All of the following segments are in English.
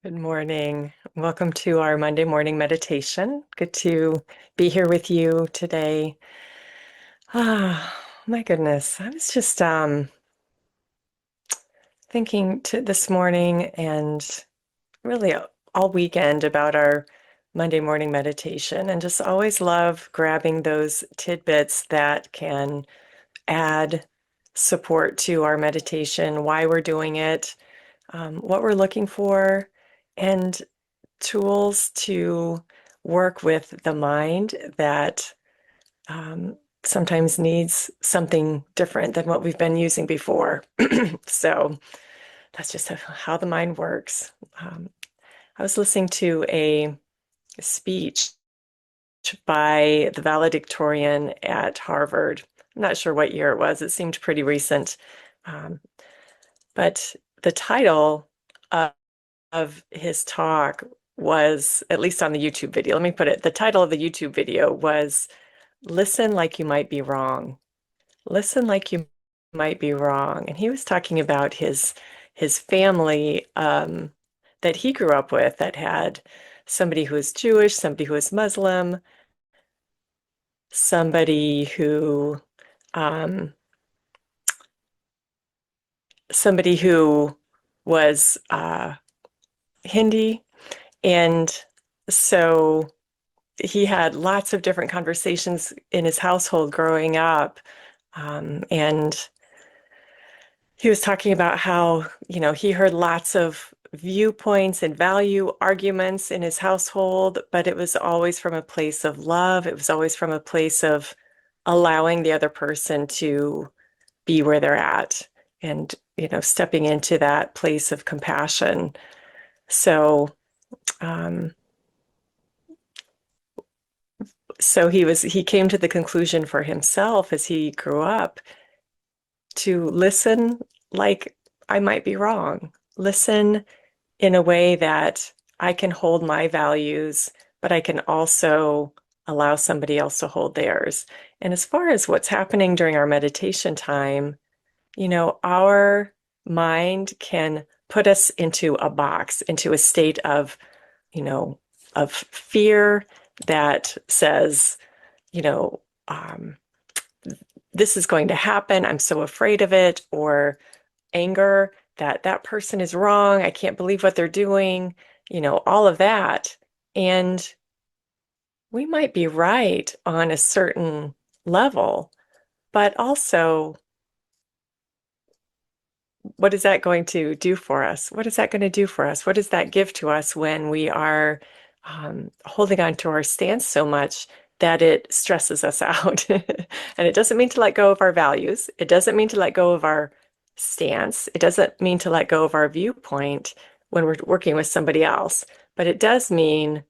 Good morning. Welcome to our Monday morning meditation. Good to be here with you today. My goodness. I was just thinking this morning and really all weekend about our Monday morning meditation, and just always love grabbing those tidbits that can add support to our meditation, why we're doing it, what we're looking for, and tools to work with the mind that sometimes needs something different than what we've been using before. So that's just how the mind works. I was listening to a speech by the valedictorian at Harvard. I'm not sure what year it was. It seemed pretty recent. Um, but the title of his talk was, at least on the YouTube video, let me put it, the title of the YouTube video was Listen Like You Might Be Wrong. Listen like you might be wrong. And he was talking about his family that he grew up with that had somebody who was Jewish, somebody who was Muslim, somebody who um, somebody who was Hindi. And so he had lots of different conversations in his household growing up. And he was talking about how, he heard lots of viewpoints and value arguments in his household, but it was always from a place of love. It was always from a place of allowing the other person to be where they're at and, stepping into that place of compassion. So, um, so he came to the conclusion for himself as he grew up to listen like I might be wrong. Listen in a way that I can hold my values, but I can also allow somebody else to hold theirs. And as far as what's happening during our meditation time, our mind can put us into a box, into a state of, of fear that says, you know, um, this is going to happen. I'm so afraid of it. Or anger that that person is wrong. I can't believe what they're doing, all of that. And we might be right on a certain level, but also, what is that going to do for us? What is that going to do for us? What does that give to us when we are holding on to our stance so much that it stresses us out? And it doesn't mean to let go of our values. It doesn't mean to let go of our stance. It doesn't mean to let go of our viewpoint when we're working with somebody else. But it does mean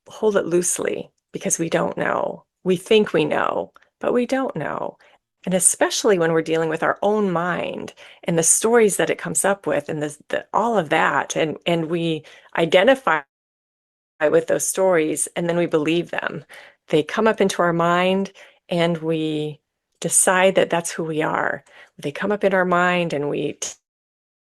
hold it loosely because we don't know. We think we know, but we don't know. And especially when we're dealing with our own mind and the stories that it comes up with and all of that, and we identify with those stories and then we believe them. They come up into our mind and we decide that that's who we are. They come up in our mind and we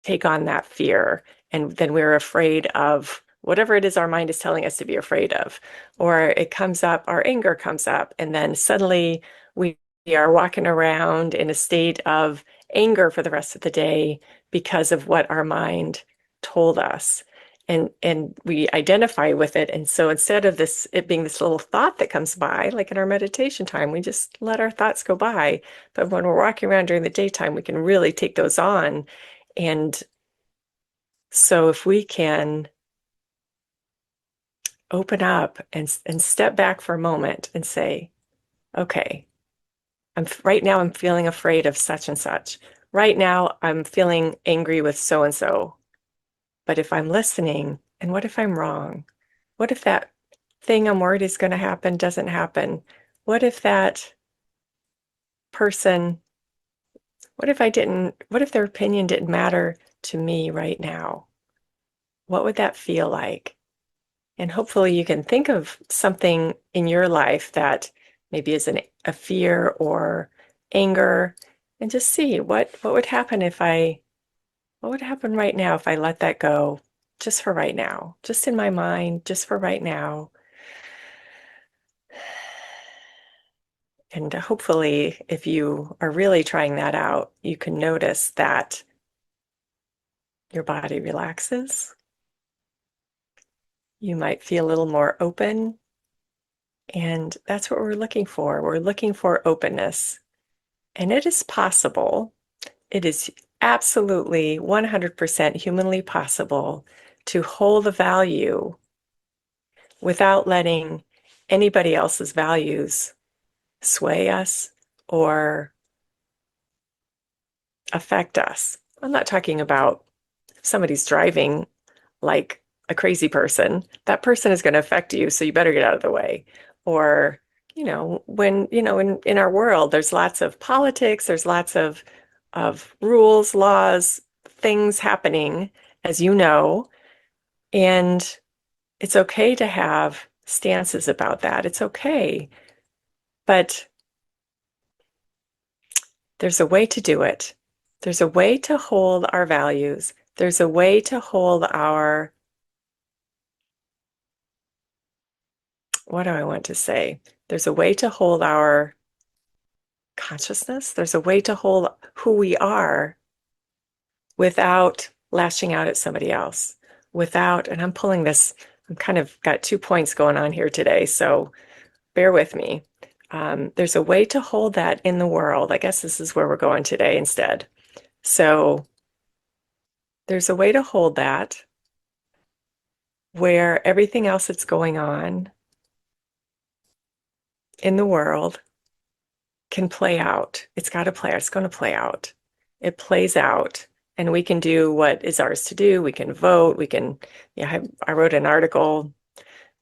take on that fear, and then we're afraid of whatever it is our mind is telling us to be afraid of. Or it comes up, our anger comes up, and then suddenly we are walking around in a state of anger for the rest of the day because of what our mind told us. And we identify with it. And so instead of it being this little thought that comes by, like in our meditation time, we just let our thoughts go by. But when we're walking around during the daytime, we can really take those on. And so if we can open up and step back for a moment and say, okay, right now I'm feeling afraid of such and such. Right now I'm feeling angry with so and so. But if I'm listening, and what if I'm wrong? What if that thing I'm worried is going to happen doesn't happen? What if that person, what if their opinion didn't matter to me right now? What would that feel like? And hopefully you can think of something in your life that maybe is a fear or anger, and just see what would happen if I What would happen right now if I let that go just for right now, just in my mind, just for right now? And hopefully, if you are really trying that out, you can notice that your body relaxes. You might feel a little more open. And that's what we're looking for. We're looking for openness. And it is possible, it is absolutely 100% humanly possible to hold a value without letting anybody else's values sway us or affect us. I'm not talking about somebody's driving like a crazy person. That person is going to affect you, so you better get out of the way. Or, in our world, there's lots of politics, there's lots of rules, laws, things happening, as you know, and it's okay to have stances about that. It's okay. But there's a way to do it. There's a way to hold our values. There's a way to hold our, what do I want to say? There's a way to hold our consciousness. There's a way to hold who we are without lashing out at somebody else. Without, and I'm pulling this, I'm kind of got 2 points going on here today, so bear with me. There's a way to hold that in the world. I guess this is where we're going today instead. So there's a way to hold that where everything else that's going on in the world can play out. It's got to play out. It's going to play out. It plays out, and we can do what is ours to do. We can vote. We can, yeah, I wrote an article.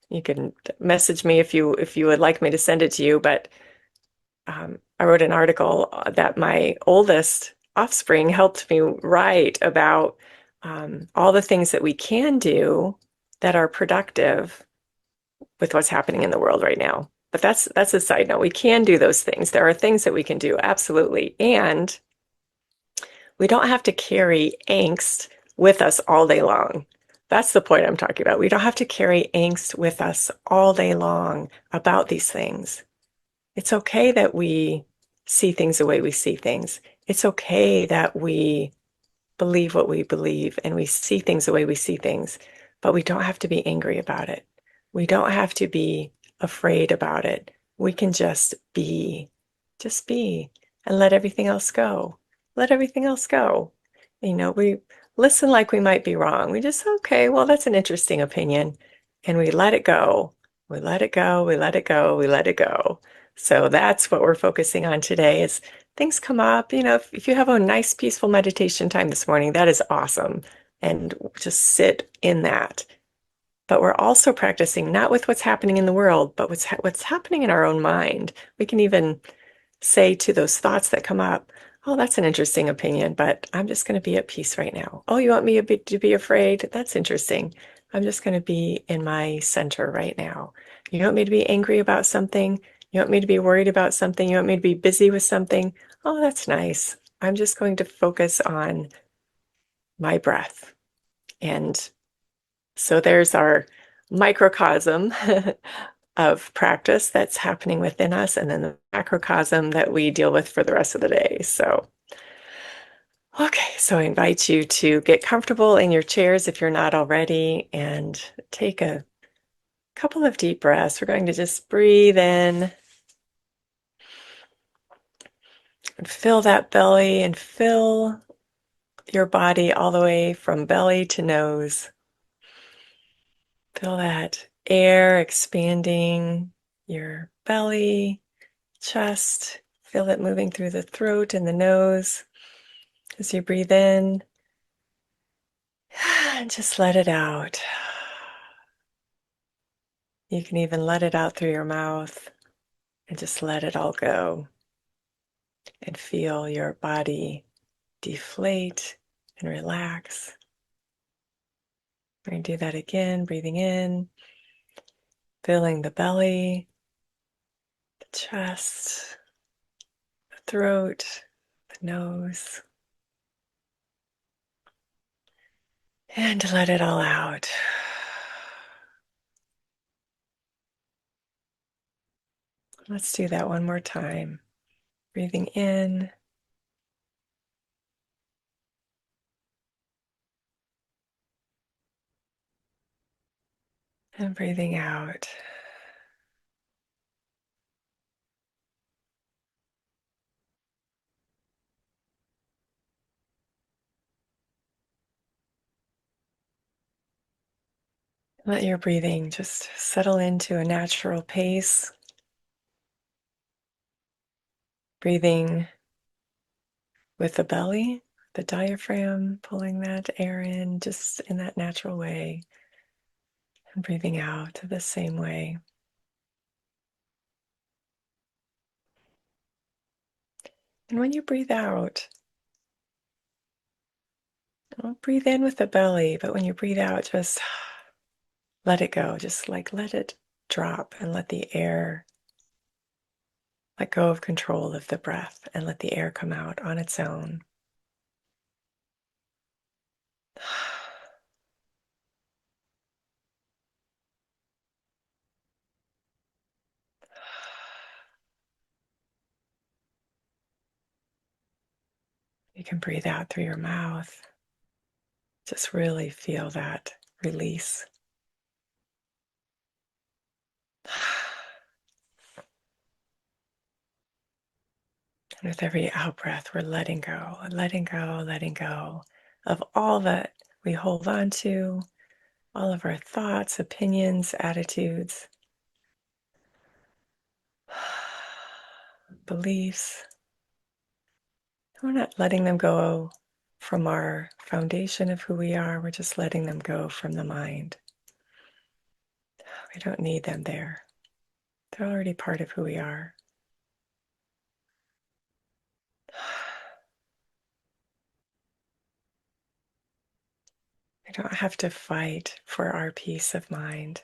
You can message me if you would like me to send it to you, but I wrote an article that my oldest offspring helped me write about all the things that we can do that are productive with what's happening in the world right now. But that's a side note. We can do those things. There are things that we can do, absolutely. And we don't have to carry angst with us all day long. That's the point I'm talking about. We don't have to carry angst with us all day long about these things. It's okay that we see things the way we see things. It's okay that we believe what we believe and we see things the way we see things, but we don't have to be angry about it. We don't have to be afraid about it. We can just be, and let everything else go. Let everything else go. We listen like we might be wrong. We just, okay, well, that's an interesting opinion. And we let it go. We let it go. We let it go. We let it go. So that's what we're focusing on today is things come up. If you have a nice, peaceful meditation time this morning, that is awesome. And just sit in that. But we're also practicing not with what's happening in the world, but what's happening in our own mind. We can even say to those thoughts that come up, oh, that's an interesting opinion, but I'm just going to be at peace right now. Oh, you want me to be afraid? That's interesting. I'm just going to be in my center right now. You want me to be angry about something? You want me to be worried about something? You want me to be busy with something? Oh, that's nice. I'm just going to focus on my breath. And so there's our microcosm of practice that's happening within us, and then the macrocosm that we deal with for the rest of the day. So, okay, so I invite you to get comfortable in your chairs if you're not already, and take a couple of deep breaths. We're going to just breathe in and fill that belly and fill your body all the way from belly to nose. Feel that air expanding your belly, chest. Feel it moving through the throat and the nose as you breathe in. And just let it out. You can even let it out through your mouth and just let it all go. And feel your body deflate and relax. We're going to do that again, breathing in, filling the belly, the chest, the throat, the nose. And let it all out. Let's do that one more time. Breathing in. And breathing out. Let your breathing just settle into a natural pace. Breathing with the belly, the diaphragm, pulling that air in just in that natural way. And breathing out the same way. And when you breathe out, don't breathe in with the belly, but when you breathe out, just let it go. Just like let it drop and let the air let go of control of the breath and let the air come out on its own. You can breathe out through your mouth. Just really feel that release. And with every out breath, we're letting go, letting go, letting go of all that we hold on to, all of our thoughts, opinions, attitudes, beliefs. We're not letting them go from our foundation of who we are. We're just letting them go from the mind. We don't need them there. They're already part of who we are. We don't have to fight for our peace of mind.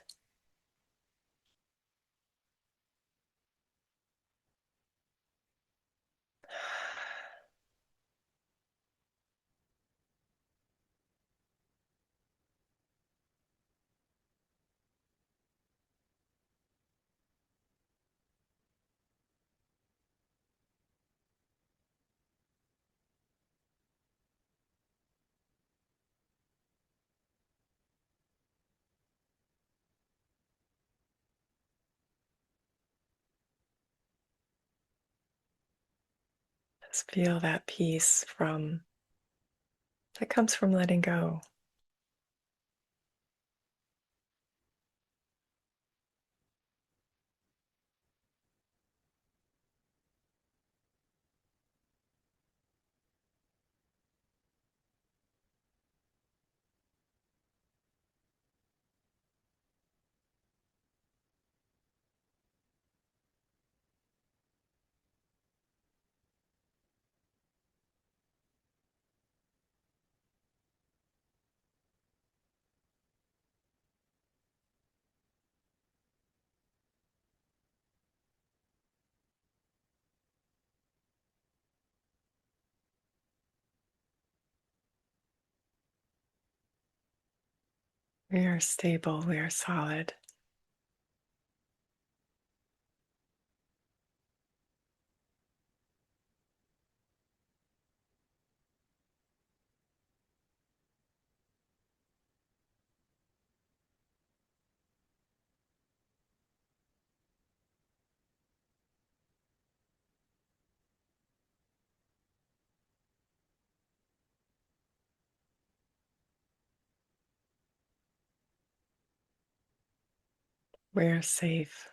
Just feel that peace that comes from letting go. We are stable, we are solid. We are safe.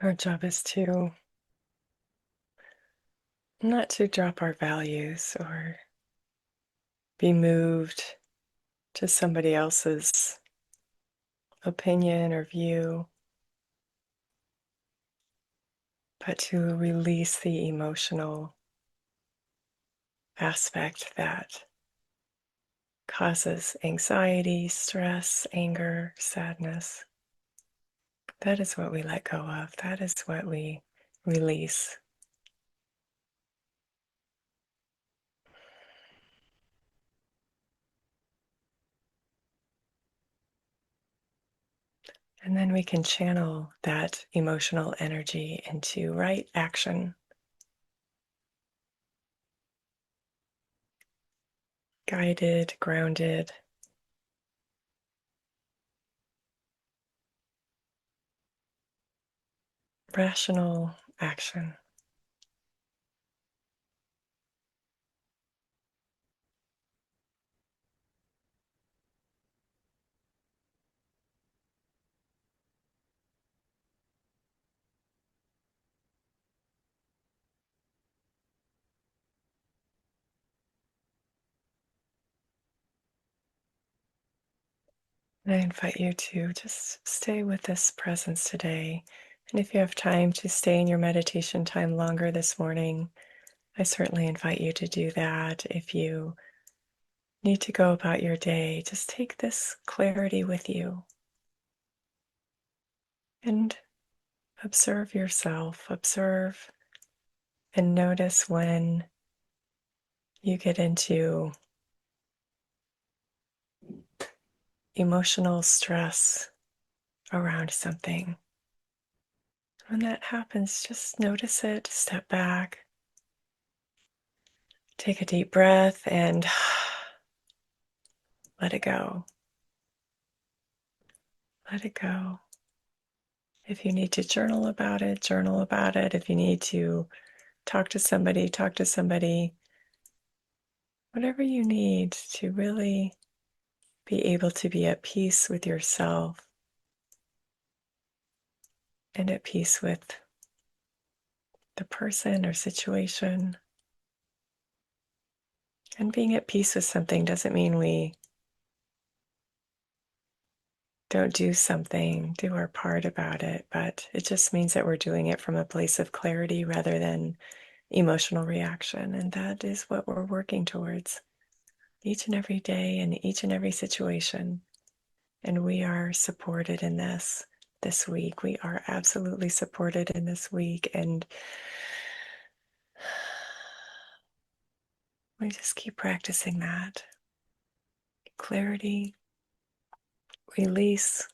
Our job is to not to drop our values or be moved to somebody else's opinion or view, but to release the emotional aspect that causes anxiety, stress, anger, sadness. That is what we let go of. That is what we release. And then we can channel that emotional energy into right action, guided, grounded, rational action. And I invite you to just stay with this presence today. And if you have time to stay in your meditation time longer this morning, I certainly invite you to do that. If you need to go about your day, just take this clarity with you and observe yourself. Observe and notice when you get into emotional stress around something. When that happens, just notice it, step back, take a deep breath, and let it go. Let it go. If you need to journal about it, journal about it. If you need to talk to somebody, talk to somebody. Whatever you need to really be able to be at peace with yourself and at peace with the person or situation. And being at peace with something doesn't mean we don't do something, do our part about it, but it just means that we're doing it from a place of clarity rather than emotional reaction. And that is what we're working towards each and every day in each and every situation. And we are supported in this week. We are absolutely supported in this week. And we just keep practicing that. Clarity, release,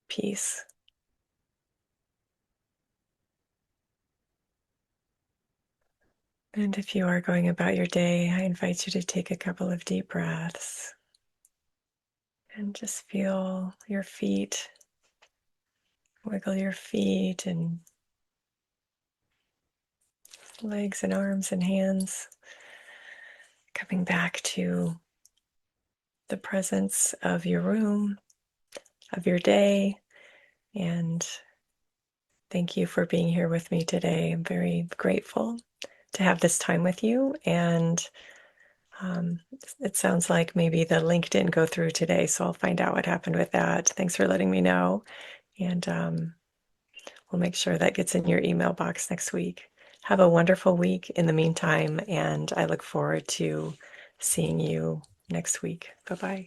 peace. And if you are going about your day, I invite you to take a couple of deep breaths and just feel your feet, wiggle your feet and legs and arms and hands, coming back to the presence of your room, of your day. And thank you for being here with me today. I'm very grateful to have this time with you. And it sounds like maybe the link didn't go through today, so I'll find out what happened with that. Thanks for letting me know. And we'll make sure that gets in your email box next week. Have a wonderful week in the meantime, and I look forward to seeing you next week. Bye-bye.